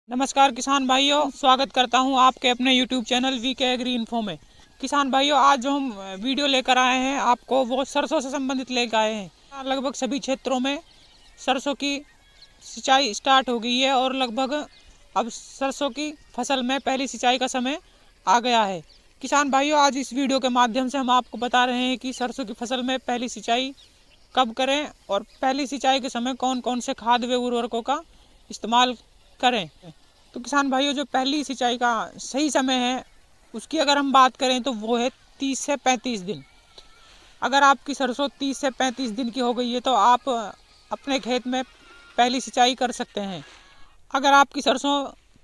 नमस्कार किसान भाइयों, स्वागत करता हूं आपके अपने YouTube channel VK Agri Info में। किसान भाइयों, आज जो हम वीडियो लेकर आए हैं आपको वो सरसों से संबंधित लेकर आए हैं। लगभग सभी क्षेत्रों में सरसों की सिंचाई स्टार्ट हो गई है और लगभग अब सरसों की फसल में पहली सिंचाई का समय आ गया है। किसान भाइयों, आज इस वीडियो के माध्यम से हम आपको बता रहे हैं कि सरसों की फसल में पहली सिंचाई कब करें और पहली सिंचाई के समय कौन कौन से खाद व उर्वरकों का इस्तेमाल करें। तो किसान भाइयों, जो पहली सिंचाई का सही समय है उसकी अगर हम बात करें तो वो है 30 से 35 दिन। अगर आपकी सरसों 30 से 35 दिन की हो गई है तो आप अपने खेत में पहली सिंचाई कर सकते हैं। अगर आपकी सरसों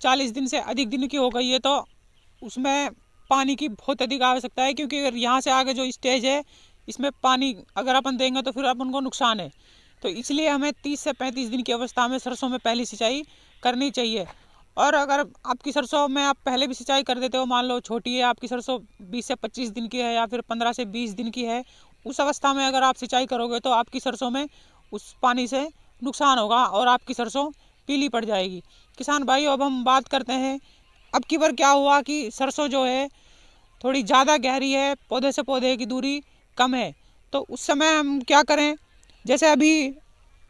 40 दिन से अधिक दिन की हो गई है तो उसमें पानी की बहुत अधिक आवश्यकता है, क्योंकि अगर यहाँ से आगे जो स्टेज है इसमें पानी अगर अपन देंगे तो फिर अपन को नुकसान है। तो इसलिए हमें 30 से 35 दिन की अवस्था में सरसों में पहली सिंचाई करनी चाहिए। और अगर आपकी सरसों में आप पहले भी सिंचाई कर देते हो, मान लो छोटी है आपकी सरसों 20 से 25 दिन की है या फिर 15 से 20 दिन की है, उस अवस्था में अगर आप सिंचाई करोगे तो आपकी सरसों में उस पानी से नुकसान होगा और आपकी सरसों पीली पड़ जाएगी। किसान भाइयों, अब हम बात करते हैं अब की बार क्या हुआ कि सरसों जो है थोड़ी ज़्यादा गहरी है, पौधे से पौधे की दूरी कम है। तो उस समय हम क्या करें, जैसे अभी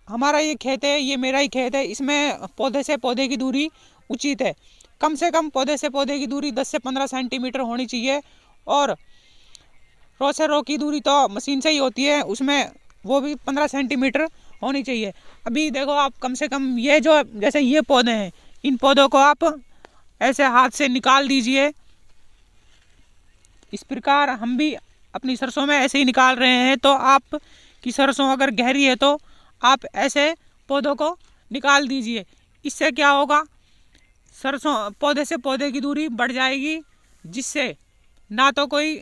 हमारा ये खेत है, ये मेरा ही खेत है, इसमें पौधे से पौधे की दूरी उचित है। कम से कम पौधे से पौधे की दूरी 10 से 15 सेंटीमीटर होनी चाहिए। और रो से रो की दूरी तो मशीन से ही होती है, उसमें वो भी 15 सेंटीमीटर होनी चाहिए। अभी देखो आप, कम से कम ये जो जैसे ये पौधे हैं, इन पौधों को आप ऐसे हाथ से निकाल दीजिए। इस प्रकार हम भी अपनी सरसों में ऐसे ही निकाल रहे हैं। तो आप की सरसों अगर गहरी है तो आप ऐसे पौधों को निकाल दीजिए। इससे क्या होगा, सरसों पौधे से पौधे की दूरी बढ़ जाएगी, जिससे ना तो कोई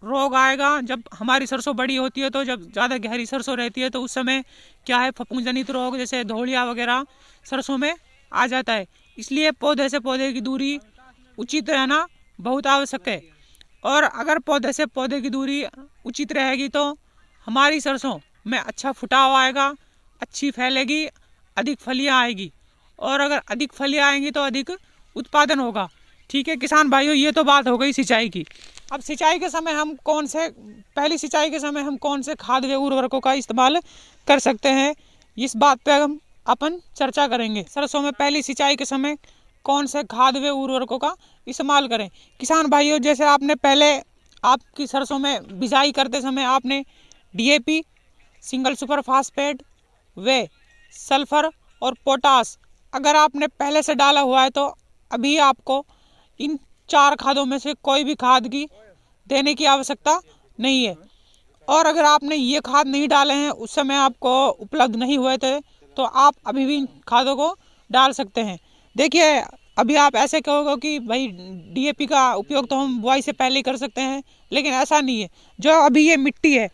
रोग आएगा। जब हमारी सरसों बड़ी होती है तो जब ज़्यादा गहरी सरसों रहती है तो उस समय क्या है, फफूंदजनित रोग जैसे धोलिया वगैरह सरसों में आ जाता है। इसलिए पौधे से पौधे की दूरी उचित रहना बहुत आवश्यक है। और अगर पौधे से पौधे की दूरी उचित रहेगी तो हमारी सरसों में अच्छा फुटाव आएगा, अच्छी फैलेगी, अधिक फलियाँ आएगी। और अगर अधिक फलियाँ आएंगी तो अधिक उत्पादन होगा। ठीक है किसान भाइयों, ये तो बात हो गई सिंचाई की। अब सिंचाई के समय हम पहली सिंचाई के समय हम कौन से खाद व उर्वरकों का इस्तेमाल कर सकते हैं, इस बात पे हम अपन चर्चा करेंगे। सरसों में पहली सिंचाई के समय कौन से खाद व उर्वरकों का इस्तेमाल करें। किसान भाइयों, जैसे आपने पहले आपकी सरसों में बिजाई करते समय आपने DAP, सिंगल सुपर फास्फेट व सल्फर और पोटास अगर आपने पहले से डाला हुआ है तो अभी आपको इन 4 खादों में से कोई भी खाद की देने की आवश्यकता नहीं है। और अगर आपने ये खाद नहीं डाले हैं, उस समय आपको उपलब्ध नहीं हुए थे, तो आप अभी भी इन खादों को डाल सकते हैं। देखिए, अभी आप ऐसे कहोगे कि भाई DAP का उपयोग तो हम बुआई से पहले ही कर सकते हैं, लेकिन ऐसा नहीं है। जो अभी ये मिट्टी है,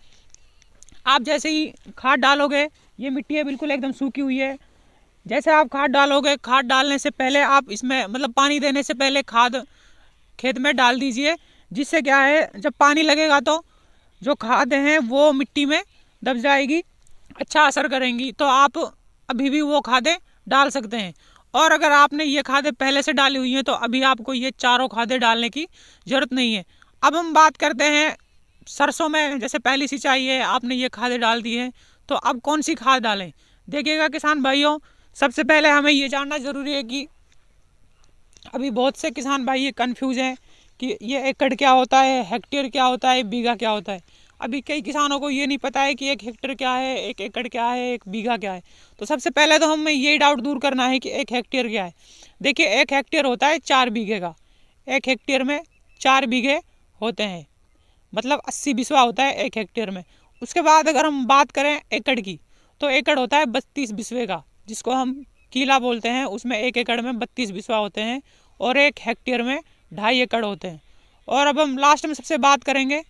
आप जैसे ही खाद डालोगे, ये मिट्टी है बिल्कुल एकदम सूखी हुई है, जैसे आप खाद डालोगे, खाद डालने से पहले आप इसमें मतलब पानी देने से पहले खाद खेत में डाल दीजिए। जिससे क्या है, जब पानी लगेगा तो जो खाद हैं वो मिट्टी में दब जाएगी, अच्छा असर करेंगी। तो आप अभी भी वो खादें डाल सकते हैं। और अगर आपने ये खादें पहले से डाली हुई हैं तो अभी आपको ये चारों खादें डालने की ज़रूरत नहीं है। अब हम बात करते हैं सरसों में, जैसे पहली सिंचाई है, आपने ये खादें डाल दी हैं, तो अब कौन सी खाद डालें। देखिएगा किसान भाइयों, सबसे पहले हमें ये जानना ज़रूरी है कि अभी बहुत से किसान भाई ये कन्फ्यूज हैं कि ये एकड़ क्या होता है, हेक्टेयर क्या होता है, बीघा क्या होता है। अभी कई किसानों को ये नहीं पता है कि 1 हेक्टेयर क्या है, 1 एकड़ क्या है, 1 बीघा क्या है। तो सबसे पहले तो हमें यही डाउट दूर करना है कि 1 हेक्टेयर क्या है। देखिए, 1 हेक्टेयर होता है 4 बीघे का। 1 हेक्टेयर में 4 बीघे होते हैं, मतलब 80 बिस्वा होता है 1 हेक्टेयर में। उसके बाद अगर हम बात करें एकड़ की, तो एकड़ होता है 32 बिस्वे का, जिसको हम कीला बोलते हैं। उसमें 1 एकड़ में 32 बिस्वा होते हैं और 1 हेक्टेयर में 2.5 एकड़ होते हैं। और अब हम लास्ट में सबसे बात करेंगे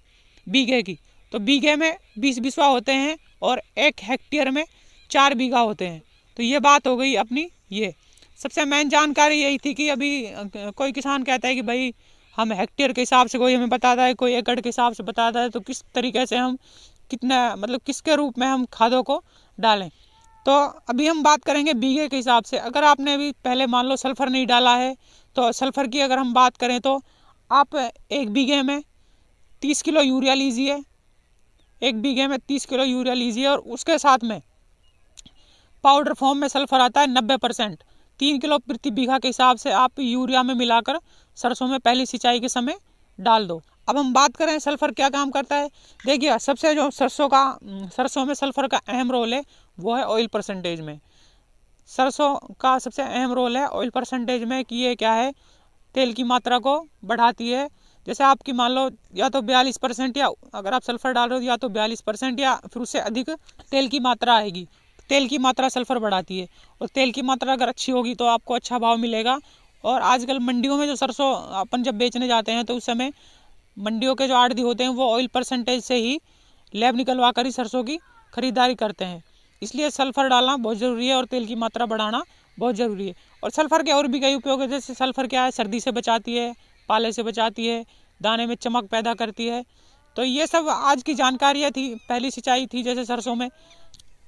बीघे की, तो बीघे में 20 बिस्वा होते हैं और 1 हेक्टेयर में 4 बीघा होते हैं। तो ये बात हो गई अपनी। ये सबसे मेन जानकारी यही थी कि अभी कोई किसान कहता है कि भाई हम हेक्टेयर के हिसाब से, कोई हमें बताता है, कोई एकड़ के हिसाब से बताता है, तो किस तरीके से हम कितना मतलब किसके रूप में हम खादों को डालें। तो अभी हम बात करेंगे बीघे के हिसाब से। अगर आपने अभी पहले मान लो सल्फर नहीं डाला है, तो सल्फर की अगर हम बात करें तो आप 1 बीघे में 30 किलो यूरिया लीजिए। 1 बीघे में 30 किलो यूरिया लीजिए और उसके साथ में पाउडर फॉर्म में सल्फर आता है 90%। 3 किलो प्रति बीघा के हिसाब से आप यूरिया में मिलाकर सरसों में पहली सिंचाई के समय डाल दो। अब हम बात करें सल्फर क्या काम करता है। देखिए, सबसे जो सरसों में सल्फर का अहम रोल है वो है ऑयल परसेंटेज में। सरसों का सबसे अहम रोल है ऑयल परसेंटेज में कि ये क्या है, तेल की मात्रा को बढ़ाती है। जैसे आपकी मान लो या तो 42%, या अगर आप सल्फर डाल रहे हो या तो 42% या फिर उससे अधिक तेल की मात्रा आएगी। तेल की मात्रा सल्फर बढ़ाती है, और तेल की मात्रा अगर अच्छी होगी तो आपको अच्छा भाव मिलेगा। और आजकल मंडियों में जो सरसों अपन जब बेचने जाते हैं तो उस समय मंडियों के जो आड़ती होते हैं वो ऑयल परसेंटेज से ही लैब निकलवा कर ही सरसों की खरीदारी करते हैं। इसलिए सल्फर डालना बहुत ज़रूरी है और तेल की मात्रा बढ़ाना बहुत ज़रूरी है। और सल्फर के और भी कई उपयोग है। जैसे सल्फर क्या है, सर्दी से बचाती है, पाले से बचाती है, दाने में चमक पैदा करती है। तो ये सब आज की जानकारियाँ थी, पहली सिंचाई थी जैसे सरसों में।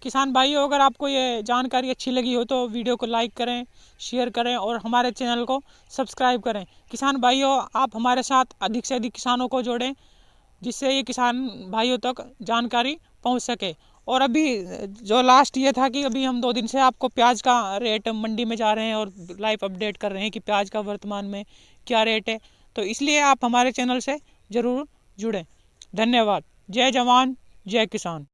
किसान भाइयों, अगर आपको ये जानकारी अच्छी लगी हो तो वीडियो को लाइक करें, शेयर करें और हमारे चैनल को सब्सक्राइब करें। किसान भाइयों, आप हमारे साथ अधिक से अधिक किसानों को जोड़ें, जिससे ये किसान भाइयों तक जानकारी पहुंच सके। और अभी जो लास्ट ये था कि अभी हम 2 दिन से आपको प्याज का रेट मंडी में जा रहे हैं और लाइव अपडेट कर रहे हैं कि प्याज का वर्तमान में क्या रेट है। तो इसलिए आप हमारे चैनल से ज़रूर जुड़ें। धन्यवाद। जय जवान, जय किसान।